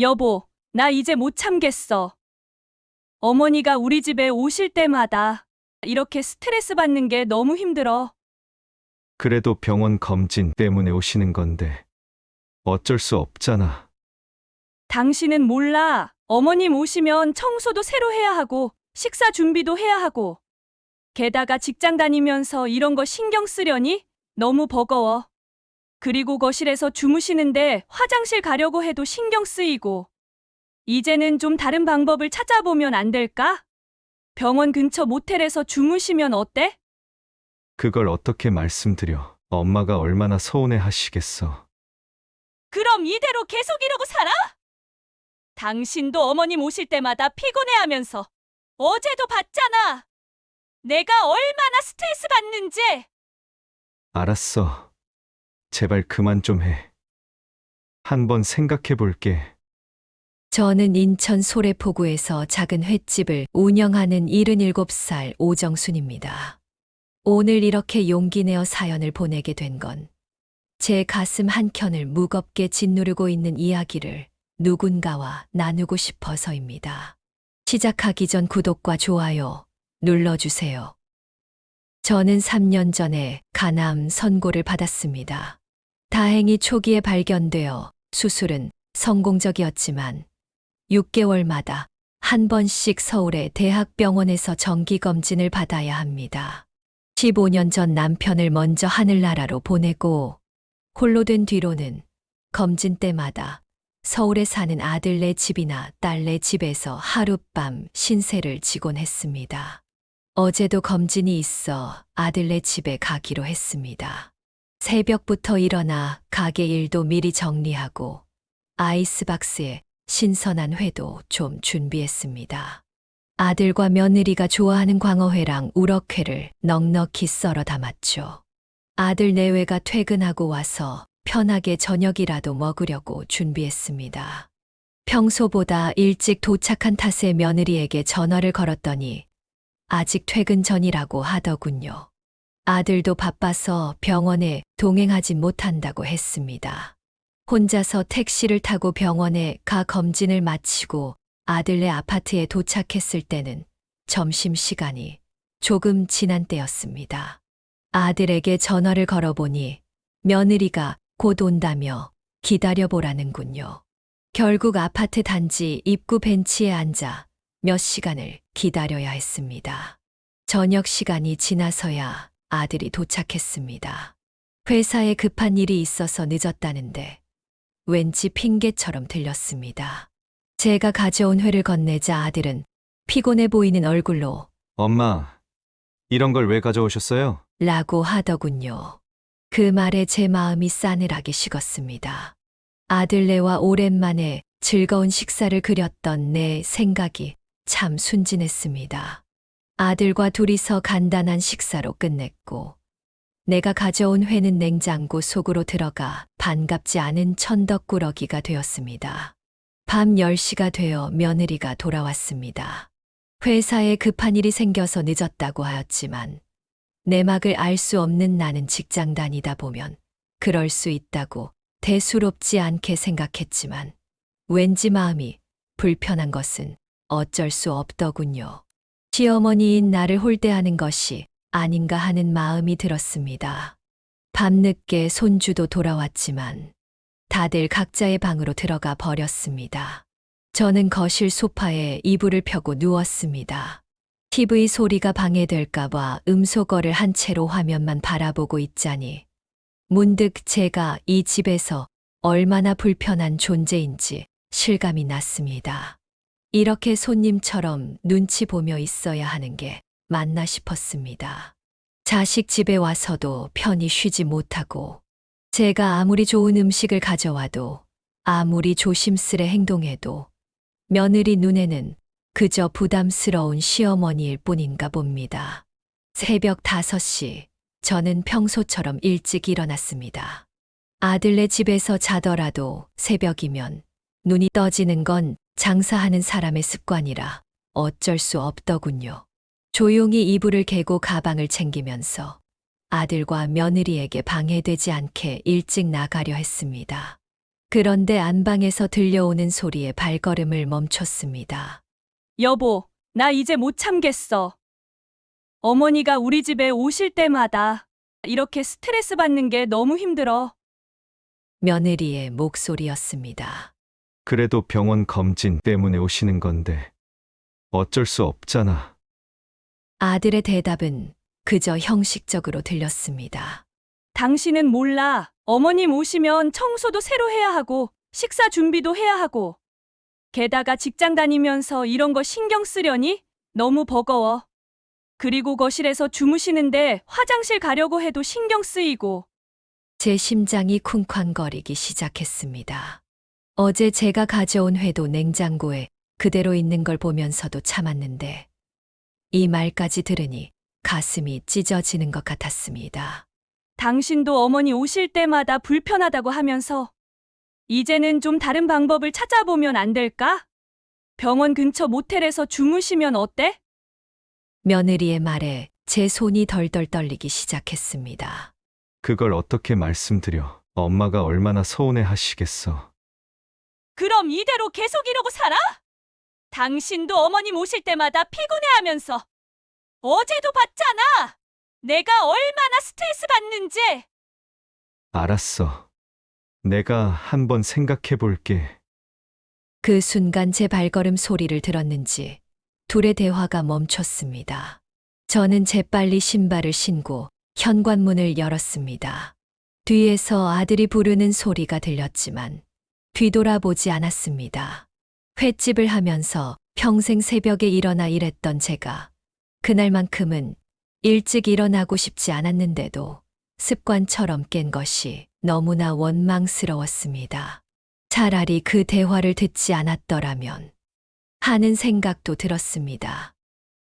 여보, 나 이제 못 참겠어. 어머니가 우리 집에 오실 때마다 이렇게 스트레스 받는 게 너무 힘들어. 그래도 병원 검진 때문에 오시는 건데 어쩔 수 없잖아. 당신은 몰라. 어머님 오시면 청소도 새로 해야 하고, 식사 준비도 해야 하고. 게다가 직장 다니면서 이런 거 신경 쓰려니? 너무 버거워. 그리고 거실에서 주무시는데 화장실 가려고 해도 신경 쓰이고. 이제는 좀 다른 방법을 찾아보면 안 될까? 병원 근처 모텔에서 주무시면 어때? 그걸 어떻게 말씀드려. 엄마가 얼마나 서운해 하시겠어. 그럼 이대로 계속 이러고 살아? 당신도 어머님 오실 때마다 피곤해하면서 어제도 봤잖아. 내가 얼마나 스트레스 받는지. 알았어. 제발 그만 좀 해. 한번 생각해 볼게. 저는 인천 소래포구에서 작은 횟집을 운영하는 77살 오정순입니다. 오늘 이렇게 용기 내어 사연을 보내게 된 건 제 가슴 한켠을 무겁게 짓누르고 있는 이야기를 누군가와 나누고 싶어서입니다. 시작하기 전 구독과 좋아요 눌러주세요. 저는 3년 전에 간암 선고를 받았습니다. 다행히 초기에 발견되어 수술은 성공적이었지만 6개월마다 한 번씩 서울의 대학병원에서 정기검진을 받아야 합니다. 15년 전 남편을 먼저 하늘나라로 보내고 홀로 된 뒤로는 검진 때마다 서울에 사는 아들네 집이나 딸네 집에서 하룻밤 신세를 지곤 했습니다. 어제도 검진이 있어 아들네 집에 가기로 했습니다. 새벽부터 일어나 가게 일도 미리 정리하고 아이스박스에 신선한 회도 좀 준비했습니다. 아들과 며느리가 좋아하는 광어회랑 우럭회를 넉넉히 썰어 담았죠. 아들 내외가 퇴근하고 와서 편하게 저녁이라도 먹으려고 준비했습니다. 평소보다 일찍 도착한 탓에 며느리에게 전화를 걸었더니 아직 퇴근 전이라고 하더군요. 아들도 바빠서 병원에 동행하진 못한다고 했습니다. 혼자서 택시를 타고 병원에 가 검진을 마치고 아들네 아파트에 도착했을 때는 점심시간이 조금 지난 때였습니다. 아들에게 전화를 걸어보니 며느리가 곧 온다며 기다려보라는군요. 결국 아파트 단지 입구 벤치에 앉아 몇 시간을 기다려야 했습니다. 저녁 시간이 지나서야 아들이 도착했습니다. 회사에 급한 일이 있어서 늦었다는데 왠지 핑계처럼 들렸습니다. 제가 가져온 회를 건네자 아들은 피곤해 보이는 얼굴로 엄마, 이런 걸 왜 가져오셨어요? 라고 하더군요. 그 말에 제 마음이 싸늘하게 식었습니다. 아들네와 오랜만에 즐거운 식사를 그렸던 내 생각이 참 순진했습니다. 아들과 둘이서 간단한 식사로 끝냈고 내가 가져온 회는 냉장고 속으로 들어가 반갑지 않은 천덕꾸러기가 되었습니다. 밤 10시가 되어 며느리가 돌아왔습니다. 회사에 급한 일이 생겨서 늦었다고 하였지만 내막을 알 수 없는 나는 직장 다니다 보면 그럴 수 있다고 대수롭지 않게 생각했지만 왠지 마음이 불편한 것은 어쩔 수 없더군요. 시어머니인 나를 홀대하는 것이 아닌가 하는 마음이 들었습니다. 밤늦게 손주도 돌아왔지만 다들 각자의 방으로 들어가 버렸습니다. 저는 거실 소파에 이불을 펴고 누웠습니다. TV 소리가 방해될까봐 음소거를 한 채로 화면만 바라보고 있자니 문득 제가 이 집에서 얼마나 불편한 존재인지 실감이 났습니다. 이렇게 손님처럼 눈치 보며 있어야 하는 게 맞나 싶었습니다. 자식 집에 와서도 편히 쉬지 못하고 제가 아무리 좋은 음식을 가져와도 아무리 조심스레 행동해도 며느리 눈에는 그저 부담스러운 시어머니일 뿐인가 봅니다. 새벽 5시, 저는 평소처럼 일찍 일어났습니다. 아들네 집에서 자더라도 새벽이면 눈이 떠지는 건 장사하는 사람의 습관이라 어쩔 수 없더군요. 조용히 이불을 개고 가방을 챙기면서 아들과 며느리에게 방해되지 않게 일찍 나가려 했습니다. 그런데 안방에서 들려오는 소리에 발걸음을 멈췄습니다. 여보, 나 이제 못 참겠어. 어머니가 우리 집에 오실 때마다 이렇게 스트레스 받는 게 너무 힘들어. 며느리의 목소리였습니다. 그래도 병원 검진 때문에 오시는 건데 어쩔 수 없잖아. 아들의 대답은 그저 형식적으로 들렸습니다. 당신은 몰라. 어머님 오시면 청소도 새로 해야 하고 식사 준비도 해야 하고 게다가 직장 다니면서 이런 거 신경 쓰려니 너무 버거워. 그리고 거실에서 주무시는데 화장실 가려고 해도 신경 쓰이고. 제 심장이 쿵쾅거리기 시작했습니다. 어제 제가 가져온 회도 냉장고에 그대로 있는 걸 보면서도 참았는데 이 말까지 들으니 가슴이 찢어지는 것 같았습니다. 당신도 어머니 오실 때마다 불편하다고 하면서 이제는 좀 다른 방법을 찾아보면 안 될까? 병원 근처 모텔에서 주무시면 어때? 며느리의 말에 제 손이 덜덜 떨리기 시작했습니다. 그걸 어떻게 말씀드려? 엄마가 얼마나 서운해 하시겠어. 그럼 이대로 계속 이러고 살아? 당신도 어머님 오실 때마다 피곤해하면서 어제도 봤잖아. 내가 얼마나 스트레스 받는지. 알았어. 내가 한번 생각해 볼게. 그 순간 제 발걸음 소리를 들었는지 둘의 대화가 멈췄습니다. 저는 재빨리 신발을 신고 현관문을 열었습니다. 뒤에서 아들이 부르는 소리가 들렸지만 뒤돌아보지 않았습니다. 횟집을 하면서 평생 새벽에 일어나 일했던 제가 그날만큼은 일찍 일어나고 싶지 않았는데도 습관처럼 깬 것이 너무나 원망스러웠습니다. 차라리 그 대화를 듣지 않았더라면 하는 생각도 들었습니다.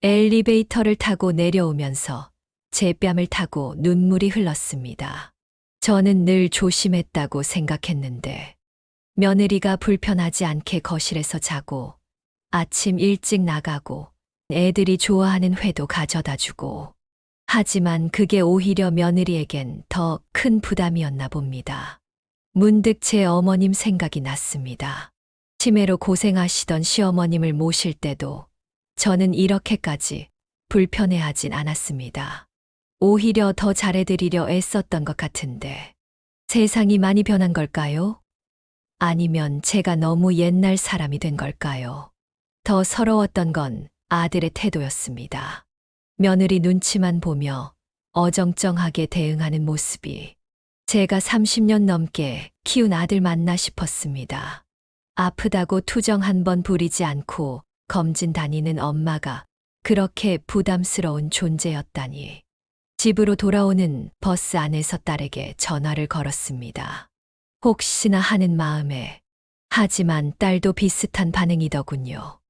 엘리베이터를 타고 내려오면서 제 뺨을 타고 눈물이 흘렀습니다. 저는 늘 조심했다고 생각했는데 며느리가 불편하지 않게 거실에서 자고 아침 일찍 나가고 애들이 좋아하는 회도 가져다 주고 하지만 그게 오히려 며느리에겐 더 큰 부담이었나 봅니다. 문득 제 어머님 생각이 났습니다. 치매로 고생하시던 시어머님을 모실 때도 저는 이렇게까지 불편해하진 않았습니다. 오히려 더 잘해드리려 애썼던 것 같은데 세상이 많이 변한 걸까요? 아니면 제가 너무 옛날 사람이 된 걸까요? 더 서러웠던 건 아들의 태도였습니다. 며느리 눈치만 보며 어정쩡하게 대응하는 모습이 제가 30년 넘게 키운 아들 맞나 싶었습니다. 아프다고 투정 한 번 부리지 않고 검진 다니는 엄마가 그렇게 부담스러운 존재였다니. 집으로 돌아오는 버스 안에서 딸에게 전화를 걸었습니다. 혹시나 하는 마음에. 하지만 딸도 비슷한 반응이더군요.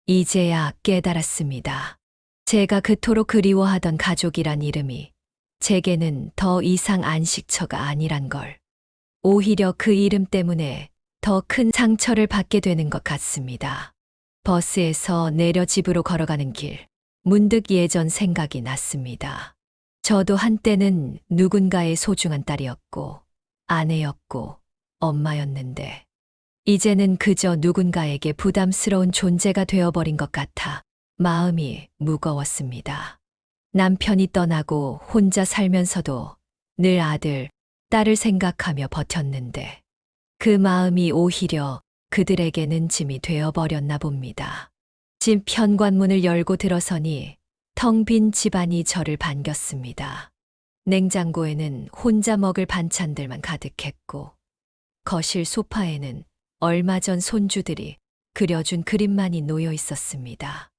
이제야 깨달았습니다. 제가 그토록 그리워하던 가족이란 이름이 제게는 더 이상 안식처가 아니란 걸. 오히려 그 이름 때문에 더 큰 상처를 받게 되는 것 같습니다. 버스에서 내려 집으로 걸어가는 길, 문득 예전 생각이 났습니다. 저도 한때는 누군가의 소중한 딸이었고, 아내였고, 엄마였는데, 이제는 그저 누군가에게 부담스러운 존재가 되어버린 것 같아 마음이 무거웠습니다. 남편이 떠나고 혼자 살면서도 늘 아들, 딸을 생각하며 버텼는데 그 마음이 오히려 그들에게는 짐이 되어버렸나 봅니다. 집 현관문을 열고 들어서니 텅 빈 집안이 저를 반겼습니다. 냉장고에는 혼자 먹을 반찬들만 가득했고 거실 소파에는 얼마 전 손주들이 그려준 그림만이 놓여 있었습니다.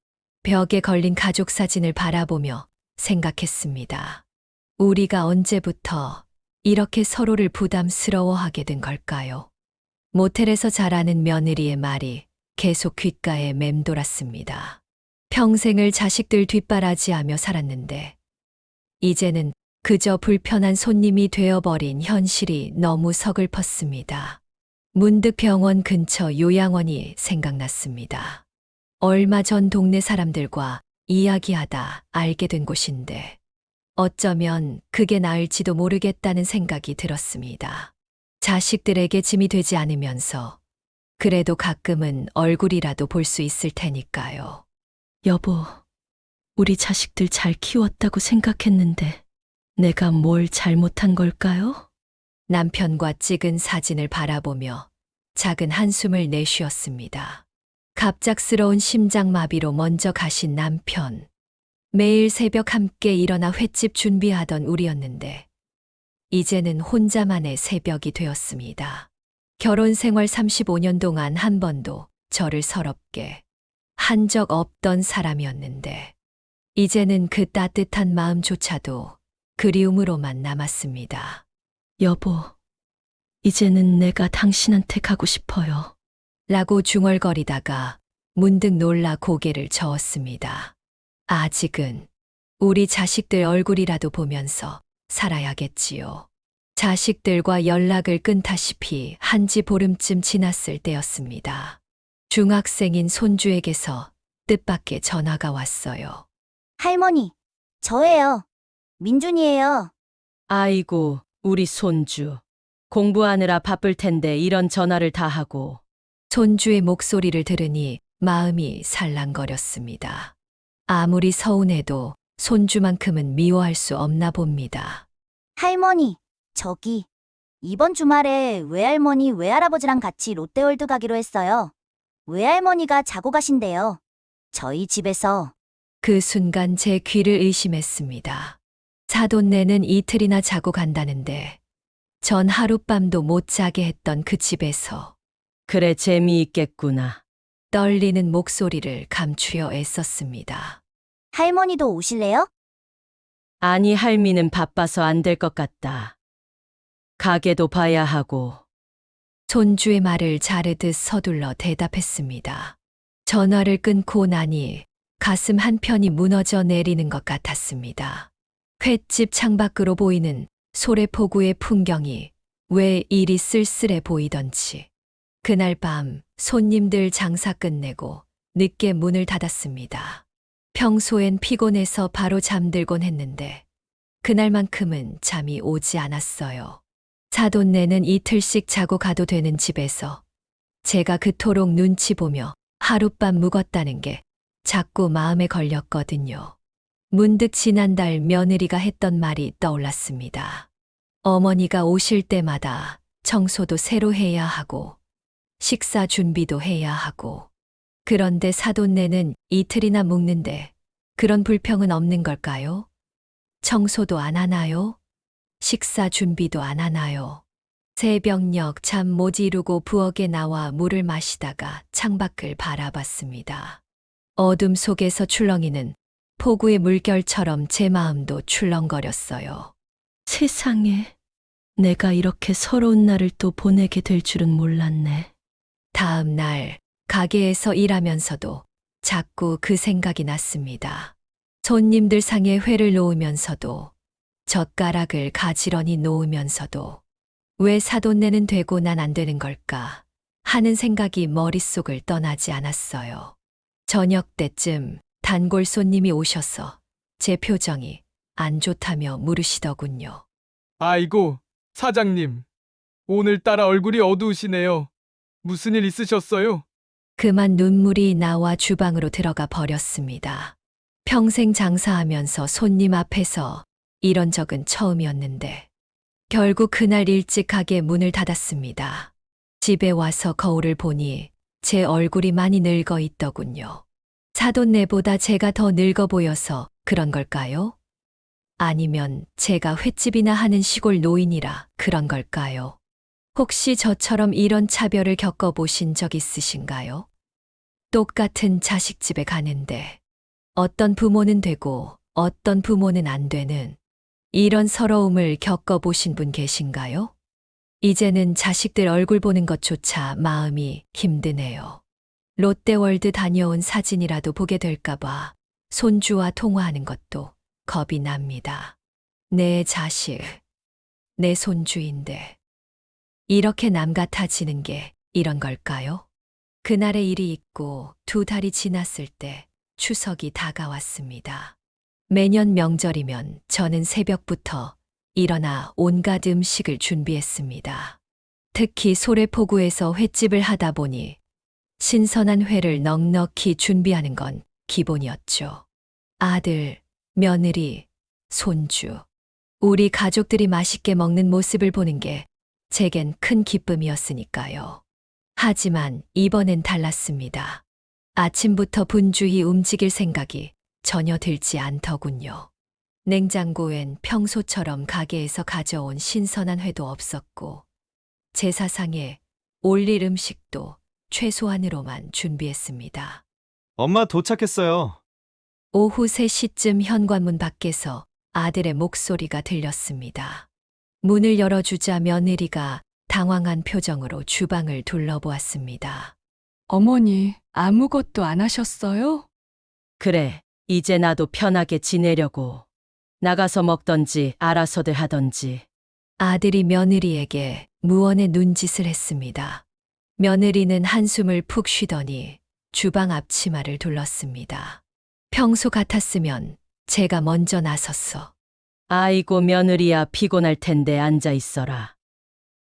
벽에 걸린 가족 사진을 바라보며 생각했습니다. 우리가 언제부터 이렇게 서로를 부담스러워하게 된 걸까요? 모텔에서 자라는 며느리의 말이 계속 귓가에 맴돌았습니다. 평생을 자식들 뒷바라지하며 살았는데 이제는 그저 불편한 손님이 되어버린 현실이 너무 서글펐습니다. 문득 병원 근처 요양원이 생각났습니다. 얼마 전 동네 사람들과 이야기하다 알게 된 곳인데 어쩌면 그게 나을지도 모르겠다는 생각이 들었습니다. 자식들에게 짐이 되지 않으면서 그래도 가끔은 얼굴이라도 볼 수 있을 테니까요. 여보, 우리 자식들 잘 키웠다고 생각했는데 내가 뭘 잘못한 걸까요? 남편과 찍은 사진을 바라보며 작은 한숨을 내쉬었습니다. 갑작스러운 심장마비로 먼저 가신 남편. 매일 새벽 함께 일어나 횟집 준비하던 우리였는데 이제는 혼자만의 새벽이 되었습니다. 결혼 생활 35년 동안 한 번도 저를 서럽게 한 적 없던 사람이었는데 이제는 그 따뜻한 마음조차도 그리움으로만 남았습니다. 여보, 이제는 내가 당신한테 가고 싶어요. 라고 중얼거리다가 문득 놀라 고개를 저었습니다. 아직은 우리 자식들 얼굴이라도 보면서 살아야겠지요. 자식들과 연락을 끊다시피 한지 보름쯤 지났을 때였습니다. 중학생인 손주에게서 뜻밖의 전화가 왔어요. 할머니, 저예요. 민준이에요. 아이고, 우리 손주. 공부하느라 바쁠 텐데 이런 전화를 다 하고. 손주의 목소리를 들으니 마음이 살랑거렸습니다. 아무리 서운해도 손주만큼은 미워할 수 없나 봅니다. 할머니, 저기, 이번 주말에 외할머니, 외할아버지랑 같이 롯데월드 가기로 했어요. 외할머니가 자고 가신대요. 저희 집에서. 그 순간 제 귀를 의심했습니다. 사돈네는 이틀이나 자고 간다는데 전 하룻밤도 못 자게 했던 그 집에서 그래, 재미있겠구나. 떨리는 목소리를 감추려 애썼습니다. 할머니도 오실래요? 아니, 할미는 바빠서 안 될 것 같다. 가게도 봐야 하고. 손주의 말을 자르듯 서둘러 대답했습니다. 전화를 끊고 나니 가슴 한편이 무너져 내리는 것 같았습니다. 횟집 창밖으로 보이는 소래포구의 풍경이 왜 이리 쓸쓸해 보이던지. 그날 밤 손님들 장사 끝내고 늦게 문을 닫았습니다. 평소엔 피곤해서 바로 잠들곤 했는데 그날만큼은 잠이 오지 않았어요. 사돈네는 이틀씩 자고 가도 되는 집에서 제가 그토록 눈치 보며 하룻밤 묵었다는 게 자꾸 마음에 걸렸거든요. 문득 지난달 며느리가 했던 말이 떠올랐습니다. 어머니가 오실 때마다 청소도 새로 해야 하고 식사 준비도 해야 하고. 그런데 사돈네는 이틀이나 묵는데 그런 불평은 없는 걸까요? 청소도 안 하나요? 식사 준비도 안 하나요? 새벽녘 잠 못 이루고 부엌에 나와 물을 마시다가 창밖을 바라봤습니다. 어둠 속에서 출렁이는 폭우의 물결처럼 제 마음도 출렁거렸어요. 세상에, 내가 이렇게 서러운 날을 또 보내게 될 줄은 몰랐네. 다음 날 가게에서 일하면서도 자꾸 그 생각이 났습니다. 손님들 상에 회를 놓으면서도 젓가락을 가지런히 놓으면서도 왜 사돈네는 되고 난 안 되는 걸까 하는 생각이 머릿속을 떠나지 않았어요. 저녁 때쯤 단골 손님이 오셔서 제 표정이 안 좋다며 물으시더군요. 아이고, 사장님. 오늘따라 얼굴이 어두우시네요. 무슨 일 있으셨어요? 그만 눈물이 나와 주방으로 들어가 버렸습니다. 평생 장사하면서 손님 앞에서 이런 적은 처음이었는데 결국 그날 일찍 가게 문을 닫았습니다. 집에 와서 거울을 보니 제 얼굴이 많이 늙어 있더군요. 사돈네보다 제가 더 늙어 보여서 그런 걸까요? 아니면 제가 횟집이나 하는 시골 노인이라 그런 걸까요? 혹시 저처럼 이런 차별을 겪어보신 적 있으신가요? 똑같은 자식집에 가는데 어떤 부모는 되고 어떤 부모는 안 되는 이런 서러움을 겪어보신 분 계신가요? 이제는 자식들 얼굴 보는 것조차 마음이 힘드네요. 롯데월드 다녀온 사진이라도 보게 될까봐 손주와 통화하는 것도 겁이 납니다. 내 자식, 내 손주인데 이렇게 남 같아지는 게 이런 걸까요? 그날의 일이 있고 2달이 지났을 때 추석이 다가왔습니다. 매년 명절이면 저는 새벽부터 일어나 온갖 음식을 준비했습니다. 특히 소래포구에서 횟집을 하다 보니 신선한 회를 넉넉히 준비하는 건 기본이었죠. 아들, 며느리, 손주, 우리 가족들이 맛있게 먹는 모습을 보는 게 제겐 큰 기쁨이었으니까요. 하지만 이번엔 달랐습니다. 아침부터 분주히 움직일 생각이 전혀 들지 않더군요. 냉장고엔 평소처럼 가게에서 가져온 신선한 회도 없었고, 제사상에 올릴 음식도 최소한으로만 준비했습니다. 엄마 도착했어요. 오후 3시쯤 현관문 밖에서 아들의 목소리가 들렸습니다. 문을 열어주자 며느리가 당황한 표정으로 주방을 둘러보았습니다. 어머니, 아무것도 안 하셨어요? 그래, 이제 나도 편하게 지내려고. 나가서 먹던지 알아서들 하던지. 아들이 며느리에게 무언의 눈짓을 했습니다. 며느리는 한숨을 푹 쉬더니 주방 앞치마를 둘렀습니다. 평소 같았으면 제가 먼저 나섰어. 아이고 며느리야 피곤할 텐데 앉아 있어라.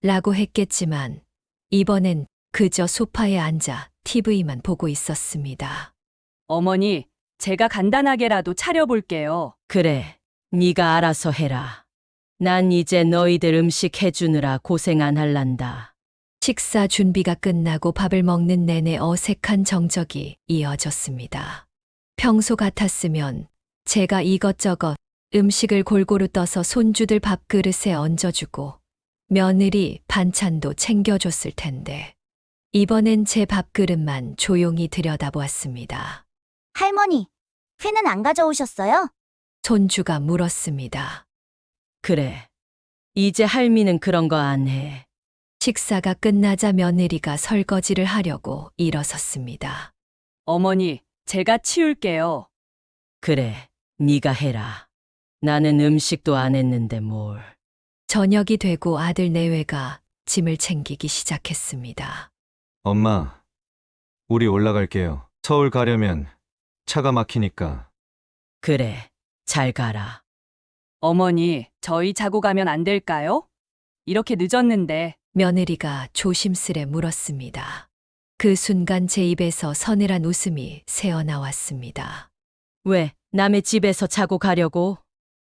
라고 했겠지만 이번엔 그저 소파에 앉아 TV만 보고 있었습니다. 어머니, 제가 간단하게라도 차려볼게요. 그래, 네가 알아서 해라. 난 이제 너희들 음식 해주느라 고생 안 할란다. 식사 준비가 끝나고 밥을 먹는 내내 어색한 정적이 이어졌습니다. 평소 같았으면 제가 이것저것 음식을 골고루 떠서 손주들 밥그릇에 얹어주고 며느리 반찬도 챙겨줬을 텐데 이번엔 제 밥그릇만 조용히 들여다보았습니다. 할머니, 회는 안 가져오셨어요? 손주가 물었습니다. 그래, 이제 할미는 그런 거 안 해. 식사가 끝나자 며느리가 설거지를 하려고 일어섰습니다. 어머니, 제가 치울게요. 그래, 네가 해라. 나는 음식도 안 했는데 뭘. 저녁이 되고 아들 내외가 짐을 챙기기 시작했습니다. 엄마, 우리 올라갈게요. 서울 가려면 차가 막히니까. 그래, 잘 가라. 어머니, 저희 자고 가면 안 될까요? 이렇게 늦었는데. 며느리가 조심스레 물었습니다. 그 순간 제 입에서 서늘한 웃음이 새어나왔습니다. 왜, 남의 집에서 자고 가려고?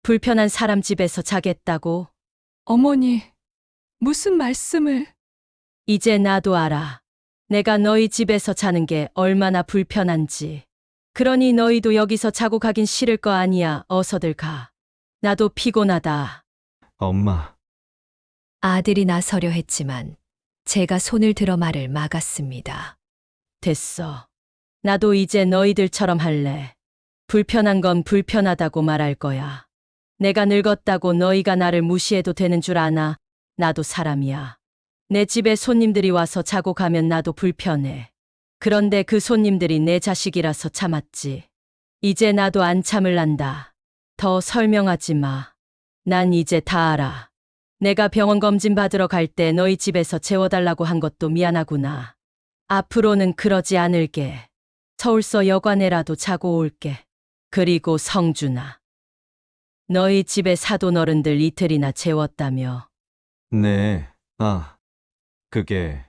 불편한 사람 집에서 자겠다고? 어머니, 무슨 말씀을... 이제 나도 알아. 내가 너희 집에서 자는 게 얼마나 불편한지. 그러니 너희도 여기서 자고 가긴 싫을 거 아니야. 어서들 가. 나도 피곤하다. 엄마, 아들이 나서려 했지만 제가 손을 들어 말을 막았습니다. 됐어. 나도 이제 너희들처럼 할래. 불편한 건 불편하다고 말할 거야. 내가 늙었다고 너희가 나를 무시해도 되는 줄 아나? 나도 사람이야. 내 집에 손님들이 와서 자고 가면 나도 불편해. 그런데 그 손님들이 내 자식이라서 참았지. 이제 나도 안 참을란다. 더 설명하지 마. 난 이제 다 알아. 내가 병원 검진 받으러 갈 때 너희 집에서 재워달라고 한 것도 미안하구나. 앞으로는 그러지 않을게. 서울서 여관에라도 자고 올게. 그리고 성준아. 너희 집에 사돈 어른들 이틀이나 재웠다며. 네, 그게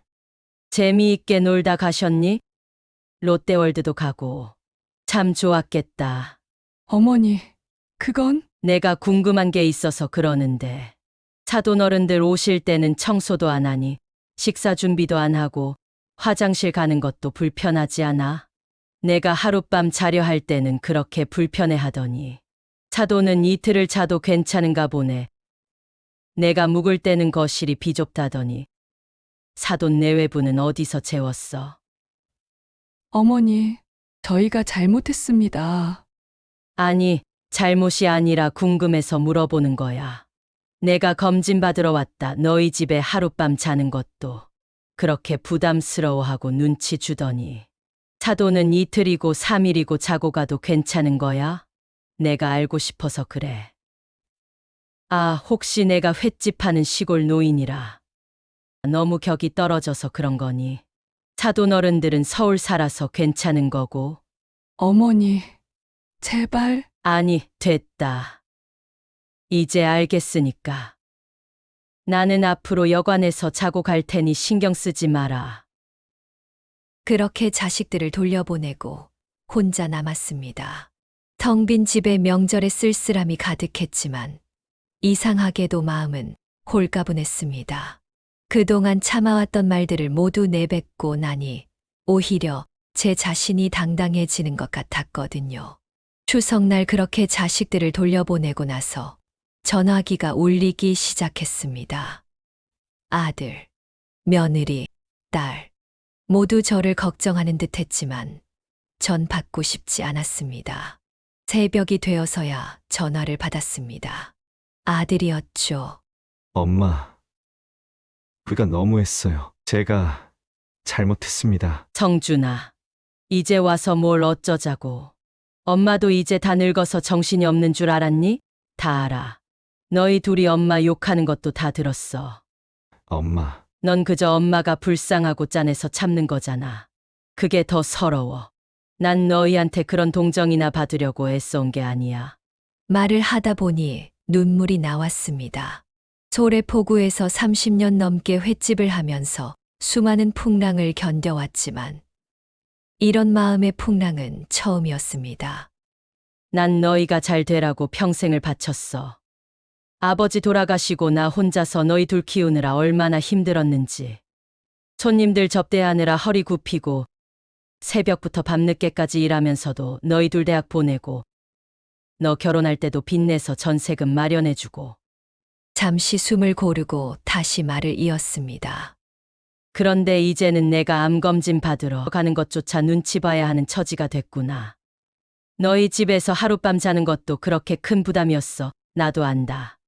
재미있게 놀다 가셨니? 롯데월드도 가고. 참 좋았겠다. 어머니, 그건... 내가 궁금한 게 있어서 그러는데. 사돈 어른들 오실 때는 청소도 안 하니, 식사 준비도 안 하고, 화장실 가는 것도 불편하지 않아? 내가 하룻밤 자려 할 때는 그렇게 불편해 하더니, 사돈은 이틀을 자도 괜찮은가 보네. 내가 묵을 때는 거실이 비좁다더니, 사돈 내외부는 어디서 재웠어? 어머니, 저희가 잘못했습니다. 아니, 잘못이 아니라 궁금해서 물어보는 거야. 내가 검진 받으러 왔다 너희 집에 하룻밤 자는 것도 그렇게 부담스러워하고 눈치 주더니 사돈은 이틀이고 3일이고 자고 가도 괜찮은 거야? 내가 알고 싶어서 그래. 아, 혹시 내가 횟집 하는 시골 노인이라 너무 격이 떨어져서 그런 거니? 사돈 어른들은 서울 살아서 괜찮은 거고. 어머니, 제발... 아니, 됐다. 이제 알겠으니까. 나는 앞으로 여관에서 자고 갈 테니 신경 쓰지 마라. 그렇게 자식들을 돌려보내고 혼자 남았습니다. 텅 빈 집에 명절에 쓸쓸함이 가득했지만 이상하게도 마음은 홀가분했습니다. 그동안 참아왔던 말들을 모두 내뱉고 나니 오히려 제 자신이 당당해지는 것 같았거든요. 추석날 그렇게 자식들을 돌려보내고 나서 전화기가 울리기 시작했습니다. 아들, 며느리, 딸 모두 저를 걱정하는 듯 했지만 전 받고 싶지 않았습니다. 새벽이 되어서야 전화를 받았습니다. 아들이었죠. 엄마, 우리가 너무했어요. 제가 잘못했습니다. 정준아, 이제 와서 뭘 어쩌자고. 엄마도 이제 다 늙어서 정신이 없는 줄 알았니? 다 알아. 너희 둘이 엄마 욕하는 것도 다 들었어. 엄마, 넌 그저 엄마가 불쌍하고 짠해서 참는 거잖아. 그게 더 서러워. 난 너희한테 그런 동정이나 받으려고 애써온 게 아니야. 말을 하다 보니 눈물이 나왔습니다. 소래포구에서 30년 넘게 횟집을 하면서 수많은 풍랑을 견뎌왔지만 이런 마음의 풍랑은 처음이었습니다. 난 너희가 잘 되라고 평생을 바쳤어. 아버지 돌아가시고 나 혼자서 너희 둘 키우느라 얼마나 힘들었는지. 손님들 접대하느라 허리 굽히고 새벽부터 밤늦게까지 일하면서도 너희 둘 대학 보내고 너 결혼할 때도 빚내서 전세금 마련해주고. 잠시 숨을 고르고 다시 말을 이었습니다. 그런데 이제는 내가 암검진 받으러 가는 것조차 눈치 봐야 하는 처지가 됐구나. 너희 집에서 하룻밤 자는 것도 그렇게 큰 부담이었어. 나도 안다.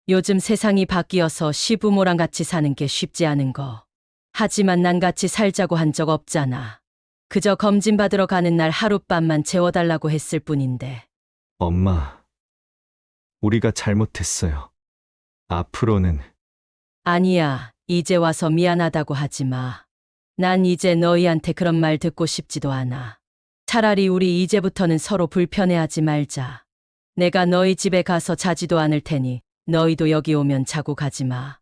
요즘 세상이 바뀌어서 시부모랑 같이 사는 게 쉽지 않은 거. 하지만 난 같이 살자고 한 적 없잖아. 그저 검진 받으러 가는 날 하룻밤만 재워달라고 했을 뿐인데. 엄마, 우리가 잘못했어요. 앞으로는 아니야, 이제 와서 미안하다고 하지 마. 난 이제 너희한테 그런 말 듣고 싶지도 않아. 차라리 우리 이제부터는 서로 불편해하지 말자. 내가 너희 집에 가서 자지도 않을 테니 너희도 여기 오면 자고 가지 마.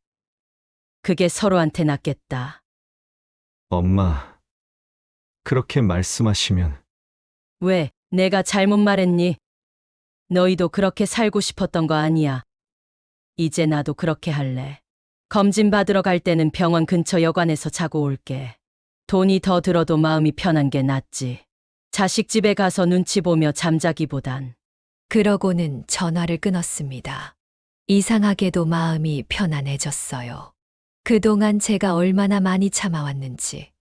그게 서로한테 낫겠다. 엄마, 그렇게 말씀하시면 왜, 내가 잘못 말했니? 너희도 그렇게 살고 싶었던 거 아니야. 이제 나도 그렇게 할래. 검진 받으러 갈 때는 병원 근처 여관에서 자고 올게. 돈이 더 들어도 마음이 편한 게 낫지. 자식 집에 가서 눈치 보며 잠자기보단. 그러고는 전화를 끊었습니다. 이상하게도 마음이 편안해졌어요. 그동안 제가 얼마나 많이 참아왔는지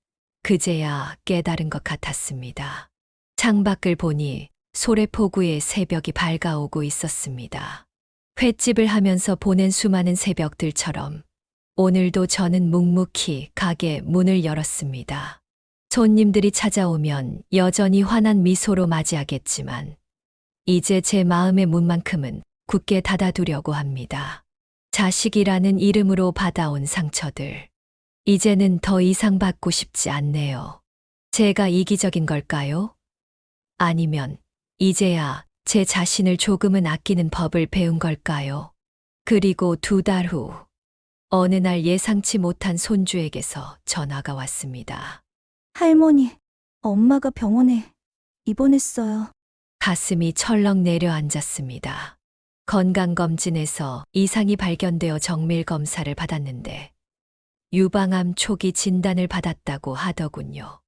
그제야 깨달은 것 같았습니다. 창밖을 보니 소래포구의 새벽이 밝아오고 있었습니다. 횟집을 하면서 보낸 수많은 새벽들처럼 오늘도 저는 묵묵히 가게 문을 열었습니다. 손님들이 찾아오면 여전히 환한 미소로 맞이하겠지만 이제 제 마음의 문만큼은 굳게 닫아두려고 합니다. 자식이라는 이름으로 받아온 상처들. 이제는 더 이상 받고 싶지 않네요. 제가 이기적인 걸까요? 아니면 이제야 제 자신을 조금은 아끼는 법을 배운 걸까요? 그리고 2달 후, 어느 날 예상치 못한 손주에게서 전화가 왔습니다. 할머니, 엄마가 병원에 입원했어요. 가슴이 철렁 내려앉았습니다. 건강검진에서 이상이 발견되어 정밀검사를 받았는데 유방암 초기 진단을 받았다고 하더군요.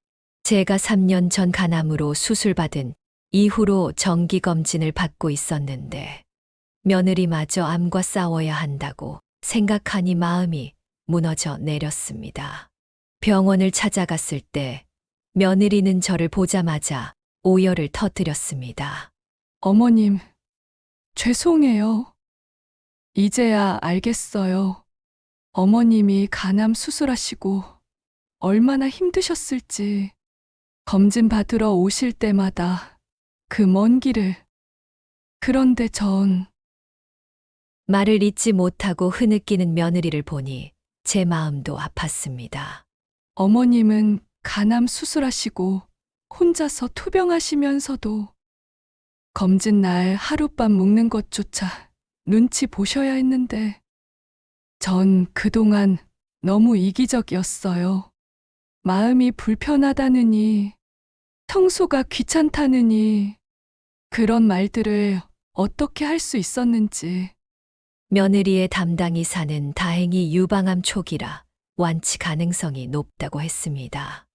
제가 3년 전 간암으로 수술받은 이후로 정기검진을 받고 있었는데 며느리마저 암과 싸워야 한다고 생각하니 마음이 무너져 내렸습니다. 병원을 찾아갔을 때 며느리는 저를 보자마자 오열을 터뜨렸습니다. 어머님, 죄송해요. 이제야 알겠어요. 어머님이 간암 수술하시고 얼마나 힘드셨을지. 검진 받으러 오실 때마다 그 먼 길을. 그런데 전 말을 잇지 못하고 흐느끼는 며느리를 보니 제 마음도 아팠습니다. 어머님은 간암 수술하시고 혼자서 투병하시면서도 검진 날 하룻밤 묵는 것조차 눈치 보셔야 했는데 전 그동안 너무 이기적이었어요. 마음이 불편하다느니, 청소가 귀찮다느니, 그런 말들을 어떻게 할 수 있었는지. 며느리의 담당이사는 다행히 유방암 초기라 완치 가능성이 높다고 했습니다.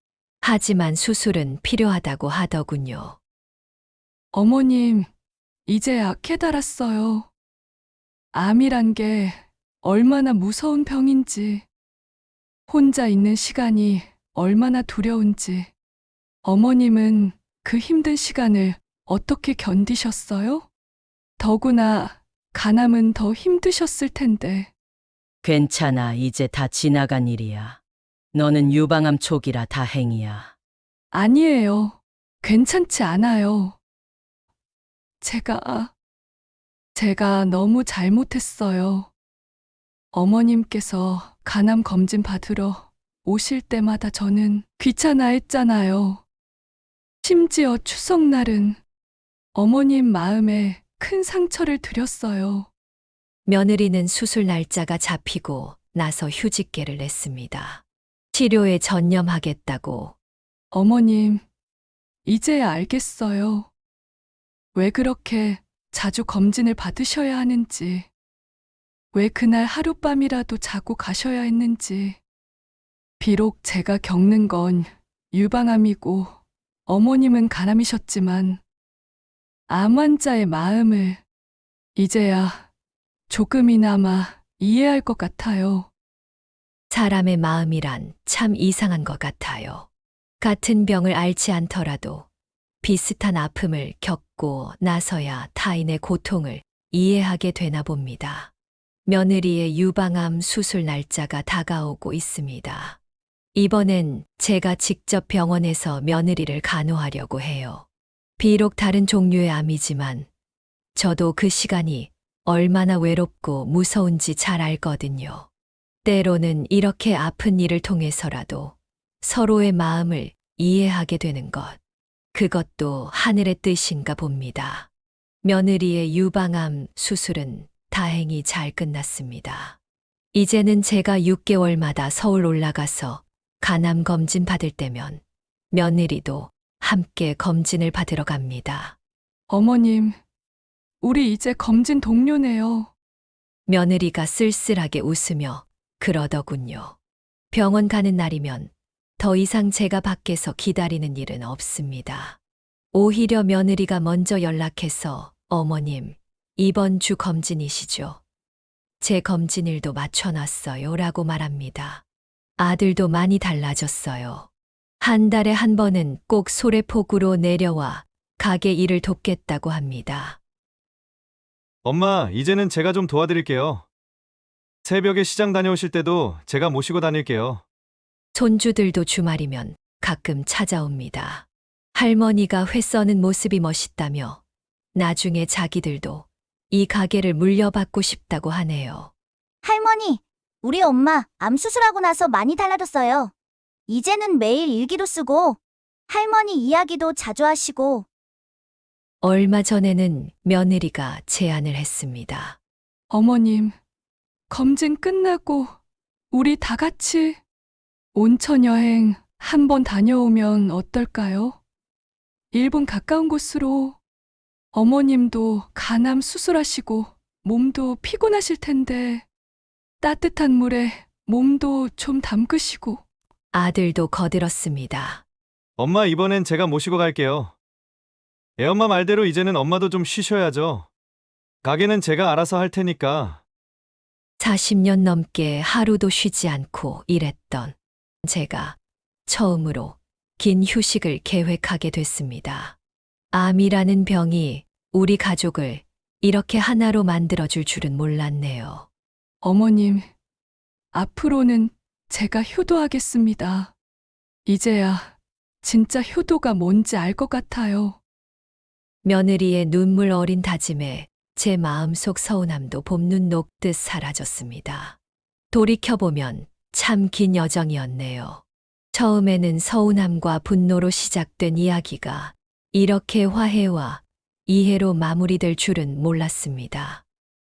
하지만 수술은 필요하다고 하더군요. 어머님, 이제야 깨달았어요. 암이란 게 얼마나 무서운 병인지, 혼자 있는 시간이 얼마나 두려운지. 어머님은 그 힘든 시간을 어떻게 견디셨어요? 더구나 간암은 더 힘드셨을 텐데. 괜찮아. 이제 다 지나간 일이야. 너는 유방암 초기라 다행이야. 아니에요. 괜찮지 않아요. 제가 너무 잘못했어요. 어머님께서 간암 검진 받으러 오실 때마다 저는 귀찮아했잖아요. 심지어 추석날은 어머님 마음에 큰 상처를 드렸어요. 며느리는 수술 날짜가 잡히고 나서 휴직계를 냈습니다. 치료에 전념하겠다고. 어머님, 이제야 알겠어요. 왜 그렇게 자주 검진을 받으셔야 하는지, 왜 그날 하룻밤이라도 자고 가셔야 했는지. 비록 제가 겪는 건 유방암이고 어머님은 간암이셨지만 암 환자의 마음을 이제야 조금이나마 이해할 것 같아요. 사람의 마음이란 참 이상한 것 같아요. 같은 병을 앓지 않더라도 비슷한 아픔을 겪고 나서야 타인의 고통을 이해하게 되나 봅니다. 며느리의 유방암 수술 날짜가 다가오고 있습니다. 이번엔 제가 직접 병원에서 며느리를 간호하려고 해요. 비록 다른 종류의 암이지만 저도 그 시간이 얼마나 외롭고 무서운지 잘 알거든요. 때로는 이렇게 아픈 일을 통해서라도 서로의 마음을 이해하게 되는 것. 그것도 하늘의 뜻인가 봅니다. 며느리의 유방암 수술은 다행히 잘 끝났습니다. 이제는 제가 6개월마다 서울 올라가서 간암 검진 받을 때면 며느리도 함께 검진을 받으러 갑니다. 어머님, 우리 이제 검진 동료네요. 며느리가 쓸쓸하게 웃으며 그러더군요. 병원 가는 날이면 더 이상 제가 밖에서 기다리는 일은 없습니다. 오히려 며느리가 먼저 연락해서 어머님, 이번 주 검진이시죠? 제 검진일도 맞춰놨어요 라고 말합니다. 아들도 많이 달라졌어요. 한 달에 한 번은 꼭 소래폭우로 내려와 가게 일을 돕겠다고 합니다. 엄마, 이제는 제가 좀 도와드릴게요. 새벽에 시장 다녀오실 때도 제가 모시고 다닐게요. 손주들도 주말이면 가끔 찾아옵니다. 할머니가 회 써는 모습이 멋있다며 나중에 자기들도 이 가게를 물려받고 싶다고 하네요. 할머니, 우리 엄마 암 수술하고 나서 많이 달라졌어요. 이제는 매일 일기도 쓰고 할머니 이야기도 자주 하시고. 얼마 전에는 며느리가 제안을 했습니다. 어머님, 검진 끝나고 우리 다 같이 온천 여행 한번 다녀오면 어떨까요? 일본 가까운 곳으로. 어머님도 간암 수술하시고 몸도 피곤하실 텐데 따뜻한 물에 몸도 좀 담그시고. 아들도 거들었습니다. 엄마, 이번엔 제가 모시고 갈게요. 애엄마 말대로 이제는 엄마도 좀 쉬셔야죠. 가게는 제가 알아서 할 테니까. 40년 넘게 하루도 쉬지 않고 일했던 제가 처음으로 긴 휴식을 계획하게 됐습니다. 암이라는 병이 우리 가족을 이렇게 하나로 만들어줄 줄은 몰랐네요. 어머님, 앞으로는 제가 효도하겠습니다. 이제야 진짜 효도가 뭔지 알 것 같아요. 며느리의 눈물 어린 다짐에 제 마음속 서운함도 봄눈 녹듯 사라졌습니다. 돌이켜보면 참 긴 여정이었네요. 처음에는 서운함과 분노로 시작된 이야기가 이렇게 화해와 이해로 마무리될 줄은 몰랐습니다.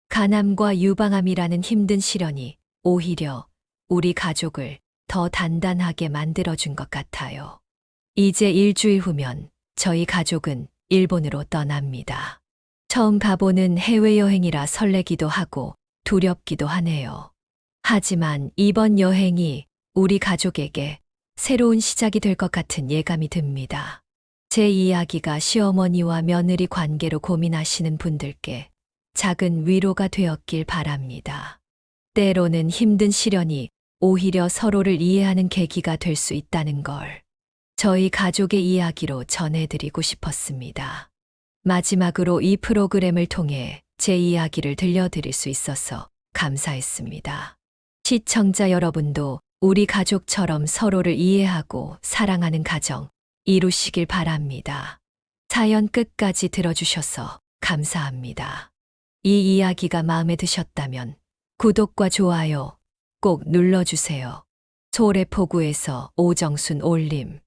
간암과 유방암이라는 힘든 시련이 오히려 우리 가족을 더 단단하게 만들어준 것 같아요. 이제 일주일 후면 저희 가족은 일본으로 떠납니다. 처음 가보는 해외여행이라 설레기도 하고 두렵기도 하네요. 하지만 이번 여행이 우리 가족에게 새로운 시작이 될 것 같은 예감이 듭니다. 제 이야기가 시어머니와 며느리 관계로 고민하시는 분들께 작은 위로가 되었길 바랍니다. 때로는 힘든 시련이 오히려 서로를 이해하는 계기가 될 수 있다는 걸 저희 가족의 이야기로 전해드리고 싶었습니다. 마지막으로 이 프로그램을 통해 제 이야기를 들려드릴 수 있어서 감사했습니다. 시청자 여러분도 우리 가족처럼 서로를 이해하고 사랑하는 가정 이루시길 바랍니다. 사연 끝까지 들어주셔서 감사합니다. 이 이야기가 마음에 드셨다면 구독과 좋아요 꼭 눌러주세요. 소래포구에서 오정순 올림.